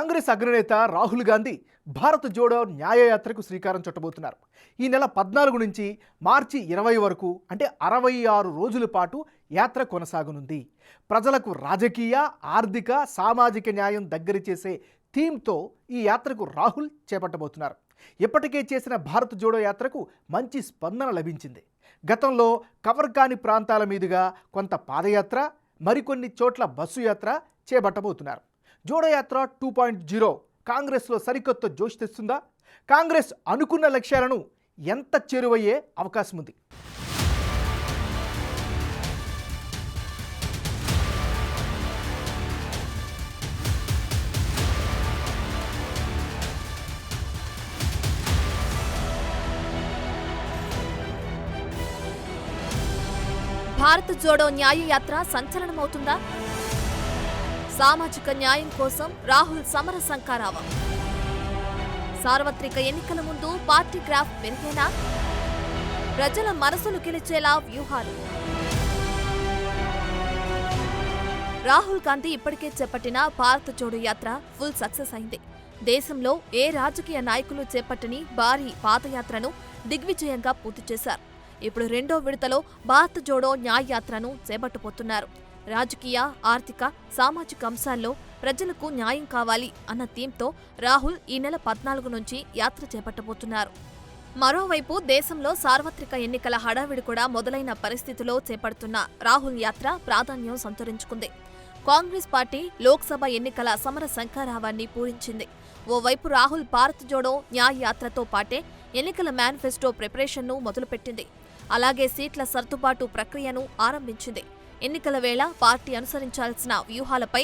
కాంగ్రెస్ అగ్రనేత రాహుల్ గాంధీ భారత్ జోడో న్యాయయాత్రకు శ్రీకారం చుట్టబోతున్నారు. ఈ నెల 14 నుంచి మార్చి 20 వరకు అంటే 66 రోజుల పాటు యాత్ర కొనసాగనుంది. ప్రజలకు రాజకీయ, ఆర్థిక, సామాజిక న్యాయం దగ్గర చేసే థీమ్తో ఈ యాత్రకు రాహుల్ చేపట్టబోతున్నారు. ఇప్పటికే చేసిన భారత్ జోడో యాత్రకు మంచి స్పందన లభించింది. గతంలో కవర్ కాని ప్రాంతాల మీదుగా కొంత పాదయాత్ర, మరికొన్ని చోట్ల బస్సు యాత్ర చేపట్టబోతున్నారు. జోడో యాత్ర 2.0 కాంగ్రెస్లో సరికొత్త జోష్ తెస్తుందా? కాంగ్రెస్ అనుకున్న లక్ష్యాలను ఎంత చేరువయ్యే అవకాశం ఉంది? భారత్ జోడో న్యాయ యాత్ర సంచలనమవుతుందా? సామాజిక న్యాయం కోసం రాహుల్ సమర సంకారావం. సార్వత్రిక ఎన్నికల ముందు పార్టీ గ్రాఫ్ పెరిగేనా? ప్రజల మనసులు గెలిచేలా వ్యూహాలు. రాహుల్ గాంధీ ఇప్పటికే చేపట్టిన భారత్ జోడో యాత్ర ఫుల్ సక్సెస్ అయింది. దేశంలో ఏ రాజకీయ నాయకులు చేపట్టని భారీ పాదయాత్రను దిగ్విజయంగా పూర్తి చేశారు. ఇప్పుడు రెండో విడతలో భారత్ జోడో న్యాయ యాత్రను చేపట్టబోతున్నారు. రాజకీయ, ఆర్థిక, సామాజిక అంశాల్లో ప్రజలకు న్యాయం కావాలి అన్న థీమ్తో రాహుల్ ఈ నెల 14 నుంచి యాత్ర చేపట్టబోతున్నారు. మరోవైపు దేశంలో సార్వత్రిక ఎన్నికల హడావిడి కూడా మొదలైన పరిస్థితిలో చేపడుతున్న రాహుల్ యాత్ర ప్రాధాన్యం సంతరించుకుంది. కాంగ్రెస్ పార్టీ లోక్సభ ఎన్నికల సమర శంఖారావాన్ని పూరించింది. ఓవైపు రాహుల్ భారత్ జోడో న్యాయ యాత్రతో పాటే ఎన్నికల మేనిఫెస్టో ప్రిపరేషన్ను మొదలుపెట్టింది. అలాగే సీట్ల సర్దుబాటు ప్రక్రియను ఆరంభించింది. ఎన్నికల వేళ పార్టీ అనుసరించాల్సిన వ్యూహాలపై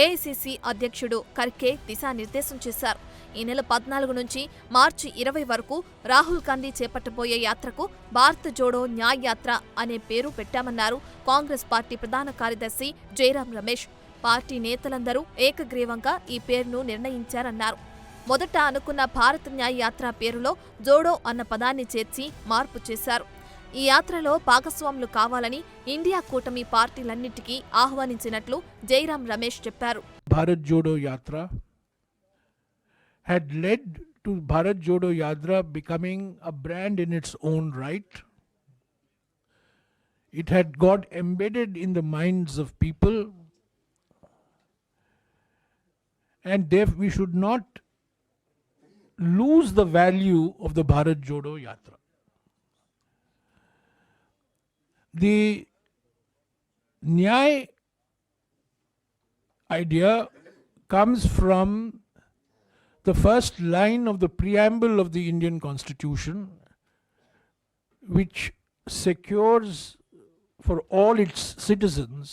ఏఐసీసీ అధ్యక్షుడు ఖర్గే దిశానిర్దేశం చేశారు. ఈ నెల 14 నుంచి మార్చి 20 వరకు రాహుల్ గాంధీ చేపట్టబోయే యాత్రకు భారత్ జోడో న్యాయ యాత్ర అనే పేరు పెట్టామన్నారు కాంగ్రెస్ పార్టీ ప్రధాన కార్యదర్శి జైరాం రమేష్. పార్టీ నేతలందరూ ఏకగ్రీవంగా ఈ పేరును నిర్ణయించారన్నారు. మొదట అనుకున్న భారత్ న్యాయ యాత్ర పేరులో జోడో అన్న పదాన్ని చేర్చి మార్పు చేశారు. ఈ యాత్రలో భాగస్వాములు కావాలని ఇండియా కూటమి పార్టీలన్నిటికీ ఆహ్వానించినట్లు జైరాం రమేష్ చెప్పారు. Bharat Jodo Yatra had led to Bharat Jodo Yatra becoming a brand in its own right. It had got embedded in the minds of people, and therefore we should not lose the value of the Bharat Jodo Yatra. The Nyay idea comes from the first line of the preamble of the Indian Constitution, which secures for all its citizens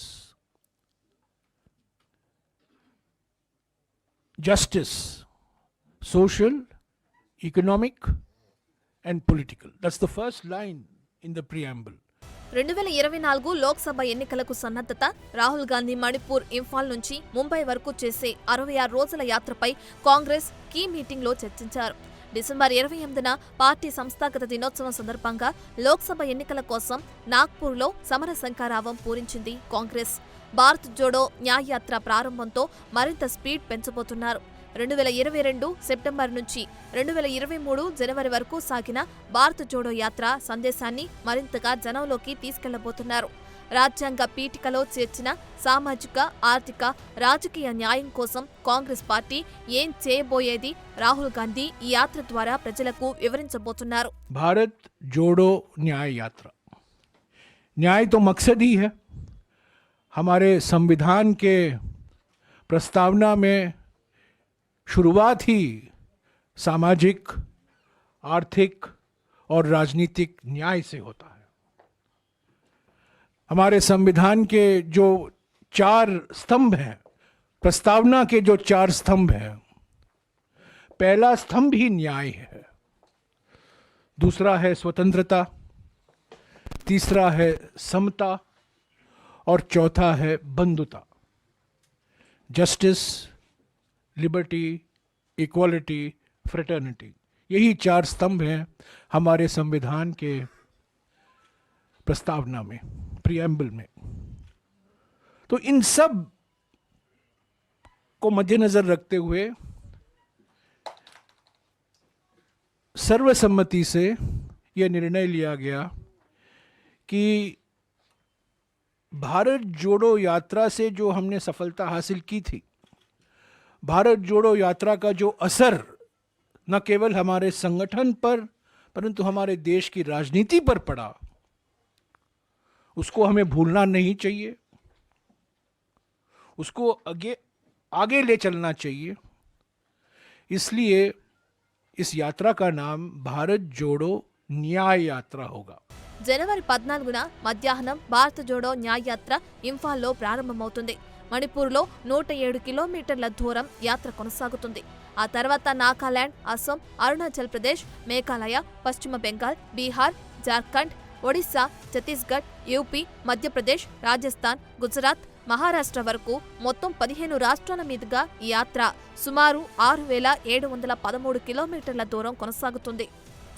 justice, social, economic and political. That's the first line in the preamble. 2024 Lok Sabha ఎన్నికలకు సన్నద్ధత. రాహుల్ గాంధీ మణిపూర్, ఇంఫాల్ నుంచి ముంబై వరకు చేసే 66 రోజుల యాత్రపై Congress key మీటింగ్లో చర్చించారు. December 28న party సంస్థాగత దినోత్సవం సందర్భంగా లోక్సభ ఎన్నికల కోసం నాగ్పూర్లో సమర శంఖారావం పూరించింది కాంగ్రెస్. భారత్ జోడో న్యాయ యాత్ర ప్రారంభంతో మరింత స్పీడ్ పెంచబోతున్నారు. 2022 సెప్టెంబర్ నుంచి 2023 జనవరి వరకు సాగిన భారత్ జోడో యాత్ర సందేశాన్ని మరింతగా జనంలోకి తీసుకెళ్లబోతున్నారు. రాజ్యాంగ పీఠికలో చేర్చిన సామాజిక, ఆర్థిక, రాజకీయ న్యాయం కోసం కాంగ్రెస్ పార్టీ ఏం చేయబోయేది రాహుల్ గాంధీ ఈ యాత్ర ద్వారా ప్రజలకు వివరించబోతున్నారు. భారత్ జోడో న్యాయ యాత్ర न्याय तो मकसद ही है. हमारे संविधान के प्रस्तावना में शुरुआत ही सामाजिक, आर्थिक और राजनीतिक न्याय से होता है. हमारे संविधान के जो 4 स्तंभ हैं, प्रस्तावना के जो 4 स्तंभ हैं, पहला स्तंभ ही न्याय है, दूसरा है स्वतंत्रता, तीसरा है समता और चौथा है बंधुता. जस्टिस, लिबर्टी, इक्वालिटी, फ्रेटर्निटी, यही 4 स्तंभ हैं हमारे संविधान के प्रस्तावना में, प्रीएम्बल में. तो इन सब को मद्देनजर रखते हुए सर्वसम्मति से यह निर्णय लिया गया कि भारत जोड़ो यात्रा से जो हमने सफलता हासिल की थी, भारत जोड़ो यात्रा का जो असर न केवल हमारे संगठन पर परंतु हमारे देश की राजनीति पर पड़ा, उसको हमें भूलना नहीं चाहिए, उसको आगे ले चलना चाहिए। इसलिए इस यात्रा का नाम भारत जोड़ो न्याय यात्रा होगा। జనవరి 14న మధ్యాహ్నం భారత్ జోడో న్యాయ్ యాత్ర ఇంఫాల్లో ప్రారంభమవుతుంది. మణిపూర్లో 107 కిలోమీటర్ల దూరం యాత్ర కొనసాగుతుంది. ఆ తర్వాత నాగాలాండ్, అస్సాం, అరుణాచల్ ప్రదేశ్, మేఘాలయ, పశ్చిమ బెంగాల్, బీహార్, జార్ఖండ్, ఒడిశా, ఛత్తీస్గఢ్, యూపీ, మధ్యప్రదేశ్, రాజస్థాన్, గుజరాత్, మహారాష్ట్ర వరకు మొత్తం 15 రాష్ట్రాల మీదుగా ఈ యాత్ర సుమారు 6713 కిలోమీటర్ల దూరం కొనసాగుతుంది.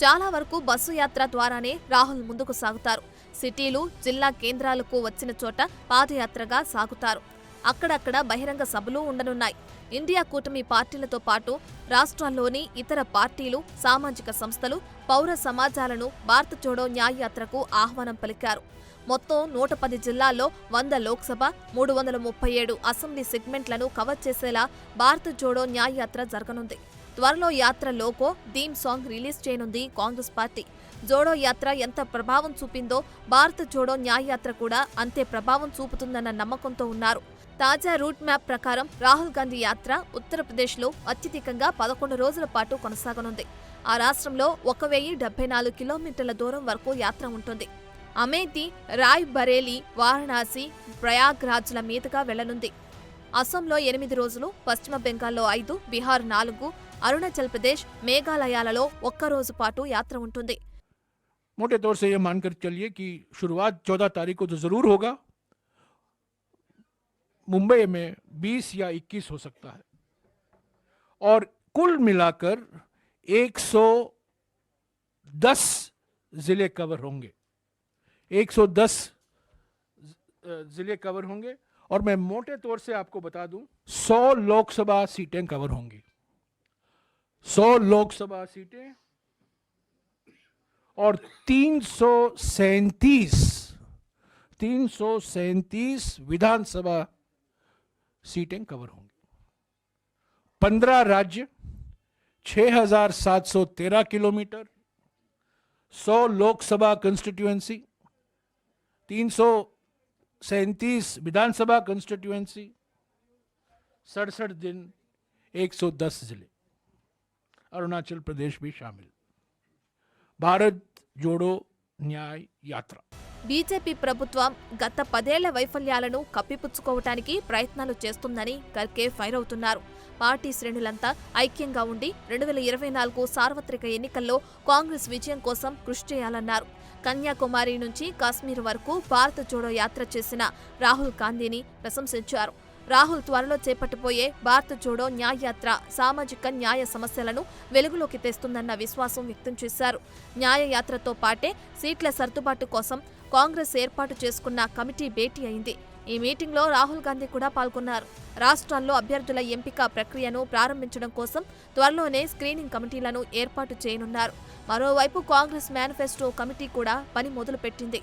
చాలా వరకు బస్సు యాత్ర ద్వారానే రాహుల్ ముందుకు సాగుతారు. సిటీలు, జిల్లా కేంద్రాలకు వచ్చిన చోట పాదయాత్రగా సాగుతారు. అక్కడక్కడ బహిరంగ సభలు ఉండనున్నాయి. ఇండియా కూటమి పార్టీలతో పాటు రాష్ట్రాల్లోని ఇతర పార్టీలు, సామాజిక సంస్థలు, పౌర సమాజాలను భారత్ జోడో న్యాయ్ యాత్రకు ఆహ్వానం పలికారు. మొత్తం 110 జిల్లాల్లో 100 లోక్సభ, 337 అసెంబ్లీ సెగ్మెంట్లను కవర్ చేసేలా భారత్ జోడో న్యాయ్ యాత్ర జరగనుంది. త్వరలో యాత్ర లోగో, థీమ్ సాంగ్ రిలీజ్ చేయనుంది కాంగ్రెస్ పార్టీ. జోడో యాత్ర ఎంత ప్రభావం చూపిందో భారత్ జోడో న్యాయ్ యాత్ర కూడా అంతే ప్రభావం చూపుతుందన్న నమ్మకంతో ఉన్నారు. తాజా రూట్ మ్యాప్ ప్రకారం రాహుల్ గాంధీ యాత్ర ఉత్తరప్రదేశ్లో అత్యధికంగా 11 రోజుల పాటు కొనసాగనుంది. ఆ రాష్ట్రంలో 1074 కిలోమీటర్ల దూరం వరకు యాత్ర ఉంటుంది. అమేథీ, రాయ్ బరేలీ, వారణాసి, ప్రయాగ్రాజ్ల మీదుగా వెళ్లనుంది. అస్సాంలో 8 రోజులు, పశ్చిమ బెంగాల్లో 5, బీహార్ 4, అరుణాచల్ ప్రదేశ్, మేఘాలయాలలో 1 రోజు పాటు యాత్ర ఉంటుంది. मोटे तौर से यह मानकर चलिए कि शुरुआत 14 तारीख को तो जरूर होगा, मुंबई में 20 या 21 हो सकता है, और कुल मिलाकर 110 जिले कवर होंगे, 110 जिले कवर होंगे। और मैं मोटे तौर से आपको बता दूं 100 लोकसभा सीटें कवर होंगी, 100 लोकसभा सीटें और 337 विधानसभा सीटें कवर होंगी। 15 राज्य, 6713 किलोमीटर, 100 लोकसभा कंस्टिट्यूएंसी, 337 विधानसभा कंस्टिट्यूएंसी, 67 दिन, 110 जिले, अरुणाचल प्रदेश भी शामिल। భారత్ జోడో న్యాయ్ యాత్ర. బీజేపీ ప్రభుత్వం గత 10 ఏళ్ల వైఫల్యాలను కప్పిపుచ్చుకోవటానికి ప్రయత్నాలు చేస్తుందని ఖర్గే ఫైర్ అవుతున్నారు. పార్టీ శ్రేణులంతా ఐక్యంగా ఉండి 2024 సార్వత్రిక ఎన్నికల్లో కాంగ్రెస్ విజయం కోసం కృషి చేయాలన్నారు. కన్యాకుమారి నుంచి కాశ్మీర్ వరకు భారత్ జోడో యాత్ర చేసిన రాహుల్ గాంధీని ప్రశంసించారు. రాహుల్ త్వరలో చేపట్టబోయే భారత్ జోడో న్యాయ్ యాత్ర సామాజిక న్యాయ సమస్యలను వెలుగులోకి తెస్తుందన్న విశ్వాసం వ్యక్తం చేశారు. న్యాయ యాత్రతో పాటే సీట్ల సర్దుబాటు కోసం కాంగ్రెస్ ఏర్పాటు చేసుకున్న కమిటీ భేటీ అయింది. ఈ మీటింగ్లో రాహుల్ గాంధీ కూడా పాల్గొన్నారు. రాష్ట్రాల్లో అభ్యర్థుల ఎంపిక ప్రక్రియను ప్రారంభించడం కోసం త్వరలోనే స్క్రీనింగ్ కమిటీలను ఏర్పాటు చేయనున్నారు. మరోవైపు కాంగ్రెస్ మేనిఫెస్టో కమిటీ కూడా పని మొదలుపెట్టింది.